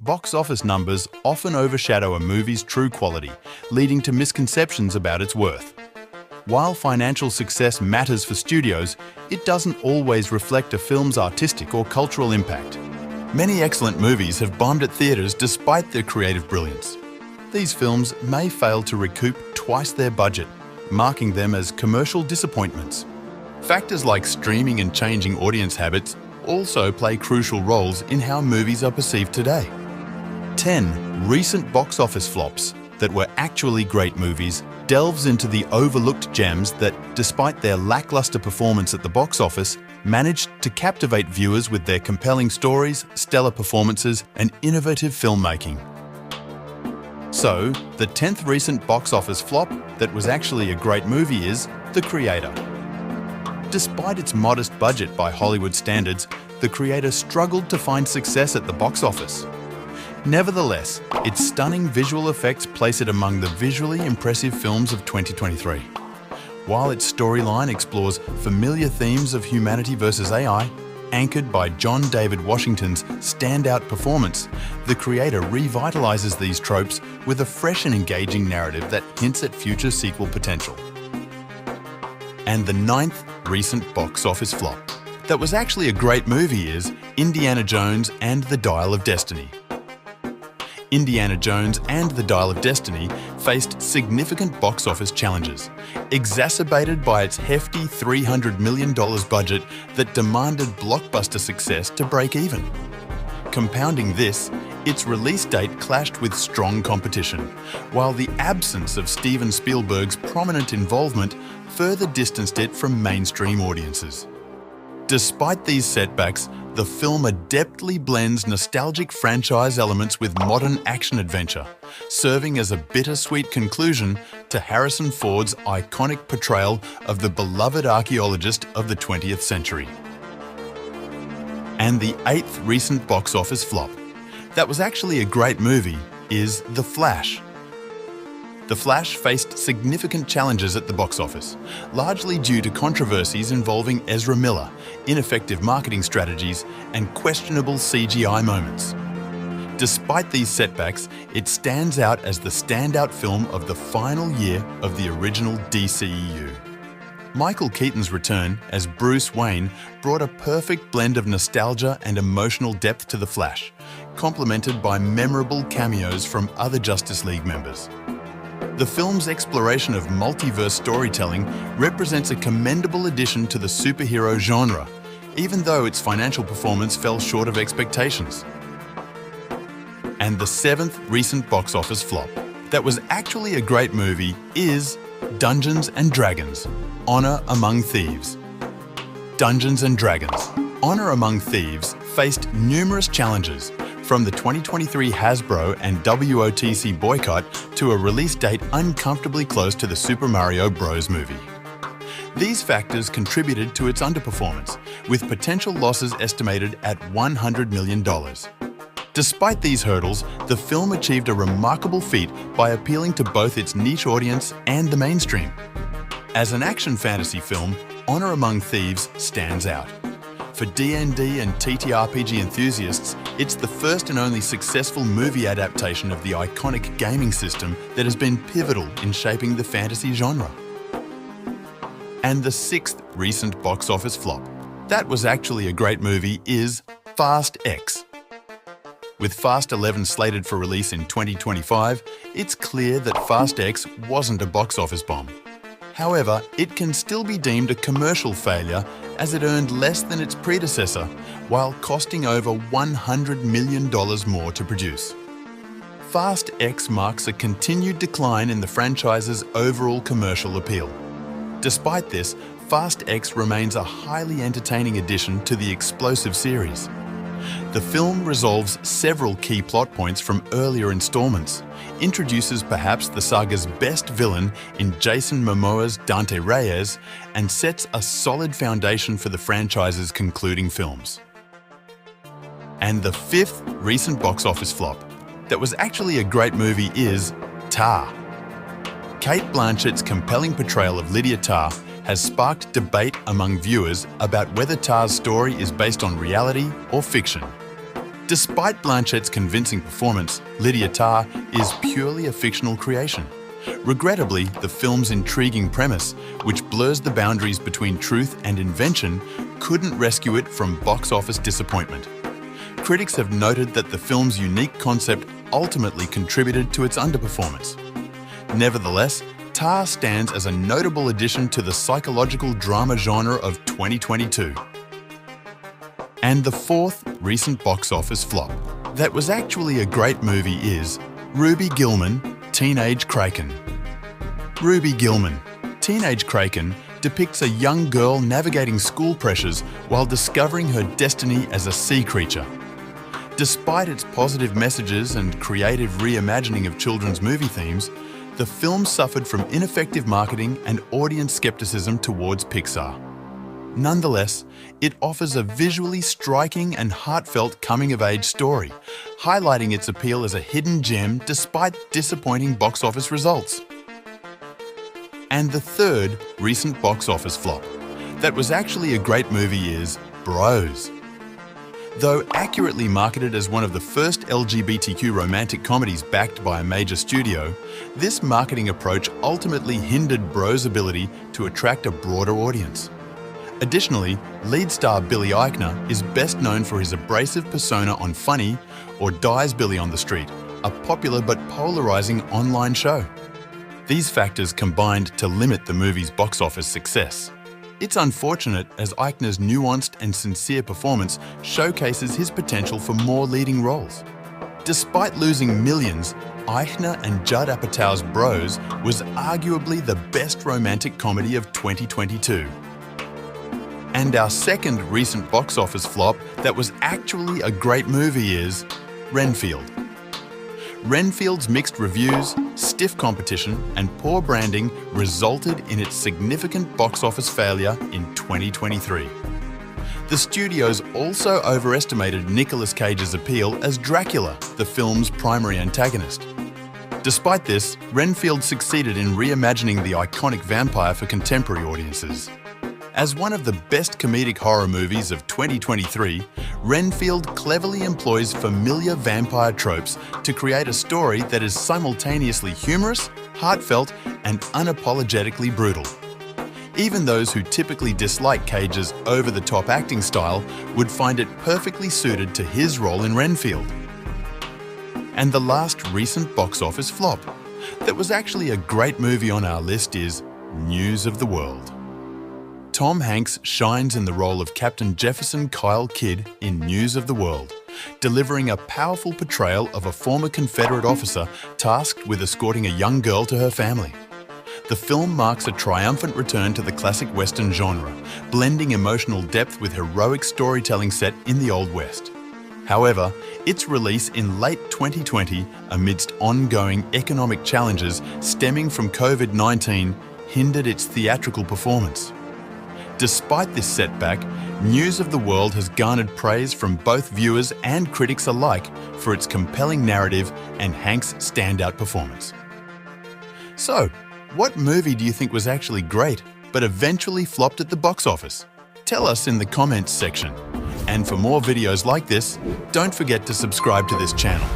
box office numbers often overshadow a movie's true quality, leading to misconceptions about its worth. While financial success matters for studios, it doesn't always reflect a film's artistic or cultural impact. Many excellent movies have bombed at theatres despite their creative brilliance. These films may fail to recoup twice their budget, marking them as commercial disappointments. Factors like streaming and changing audience habits also play crucial roles in how movies are perceived today. 10 recent box office flops that were actually great movies delves into the overlooked gems that, despite their lackluster performance at the box office, managed to captivate viewers with their compelling stories, stellar performances, and innovative filmmaking. So, the 10th recent box office flop that was actually a great movie is The Creator. Despite its modest budget by Hollywood standards, The Creator struggled to find success at the box office. Nevertheless, its stunning visual effects place it among the visually impressive films of 2023. While its storyline explores familiar themes of humanity versus AI, anchored by John David Washington's standout performance, The Creator revitalizes these tropes with a fresh and engaging narrative that hints at future sequel potential. And the 9th recent box office flop that was actually a great movie is Indiana Jones and the Dial of Destiny. Indiana Jones and the Dial of Destiny faced significant box office challenges, exacerbated by its hefty $300 million budget that demanded blockbuster success to break even. Compounding this, its release date clashed with strong competition, while the absence of Steven Spielberg's prominent involvement further distanced it from mainstream audiences. Despite these setbacks, the film adeptly blends nostalgic franchise elements with modern action-adventure, serving as a bittersweet conclusion to Harrison Ford's iconic portrayal of the beloved archaeologist of the 20th century. And the 8th recent box office flop that was actually a great movie is The Flash. The Flash faced significant challenges at the box office, largely due to controversies involving Ezra Miller, ineffective marketing strategies, and questionable CGI moments. Despite these setbacks, it stands out as the standout film of the final year of the original DCEU. Michael Keaton's return as Bruce Wayne brought a perfect blend of nostalgia and emotional depth to The Flash, complemented by memorable cameos from other Justice League members. The film's exploration of multiverse storytelling represents a commendable addition to the superhero genre, even though its financial performance fell short of expectations. And the 7th recent box office flop that was actually a great movie is Dungeons & Dragons: Honor Among Thieves. Dungeons & Dragons: Honor Among Thieves faced numerous challenges, from the 2023 Hasbro and WOTC boycott to a release date uncomfortably close to the Super Mario Bros. Movie. These factors contributed to its underperformance, with potential losses estimated at $100 million. Despite these hurdles, the film achieved a remarkable feat by appealing to both its niche audience and the mainstream. As an action fantasy film, Honor Among Thieves stands out. For D&D and TTRPG enthusiasts, it's the first and only successful movie adaptation of the iconic gaming system that has been pivotal in shaping the fantasy genre. And the 6th recent box office flop that was actually a great movie is Fast X. With Fast 11 slated for release in 2025, it's clear that Fast X wasn't a box office bomb. However, it can still be deemed a commercial failure as it earned less than its predecessor, while costing over $100 million more to produce. Fast X marks a continued decline in the franchise's overall commercial appeal. Despite this, Fast X remains a highly entertaining addition to the explosive series. The film resolves several key plot points from earlier installments, introduces perhaps the saga's best villain in Jason Momoa's Dante Reyes, and sets a solid foundation for the franchise's concluding films. And the 5th recent box office flop that was actually a great movie is Tar. Cate Blanchett's compelling portrayal of Lydia Tar has sparked debate among viewers about whether Tar's story is based on reality or fiction. Despite Blanchette's convincing performance, Lydia Tarr is purely a fictional creation. Regrettably, the film's intriguing premise, which blurs the boundaries between truth and invention, couldn't rescue it from box office disappointment. Critics have noted that the film's unique concept ultimately contributed to its underperformance. Nevertheless, Tarr stands as a notable addition to the psychological drama genre of 2022. And the fourth recent box office flop that was actually a great movie is Ruby Gillman, Teenage Kraken. Ruby Gillman, Teenage Kraken depicts a young girl navigating school pressures while discovering her destiny as a sea creature. Despite its positive messages and creative reimagining of children's movie themes, the film suffered from ineffective marketing and audience skepticism towards Pixar. Nonetheless, it offers a visually striking and heartfelt coming-of-age story, highlighting its appeal as a hidden gem despite disappointing box office results. And the third recent box office flop that was actually a great movie is Bros. Though accurately marketed as one of the first LGBTQ romantic comedies backed by a major studio, this marketing approach ultimately hindered Bros' ability to attract a broader audience. Additionally, lead star Billy Eichner is best known for his abrasive persona on Funny or Dies Billy on the Street, a popular but polarizing online show. These factors combined to limit the movie's box office success. It's unfortunate as Eichner's nuanced and sincere performance showcases his potential for more leading roles. Despite losing millions, Eichner and Judd Apatow's Bros was arguably the best romantic comedy of 2022. And our second recent box office flop that was actually a great movie is Renfield. Renfield's mixed reviews, stiff competition, and poor branding resulted in its significant box office failure in 2023. The studios also overestimated Nicolas Cage's appeal as Dracula, the film's primary antagonist. Despite this, Renfield succeeded in reimagining the iconic vampire for contemporary audiences. As one of the best comedic horror movies of 2023, Renfield cleverly employs familiar vampire tropes to create a story that is simultaneously humorous, heartfelt, and unapologetically brutal. Even those who typically dislike Cage's over-the-top acting style would find it perfectly suited to his role in Renfield. And the last recent box office flop that was actually a great movie on our list is News of the World. Tom Hanks shines in the role of Captain Jefferson Kyle Kidd in News of the World, delivering a powerful portrayal of a former Confederate officer tasked with escorting a young girl to her family. The film marks a triumphant return to the classic Western genre, blending emotional depth with heroic storytelling set in the Old West. However, its release in late 2020 amidst ongoing economic challenges stemming from COVID-19 hindered its theatrical performance. Despite this setback, News of the World has garnered praise from both viewers and critics alike for its compelling narrative and Hanks' standout performance. So, what movie do you think was actually great, but eventually flopped at the box office? Tell us in the comments section. And for more videos like this, don't forget to subscribe to this channel.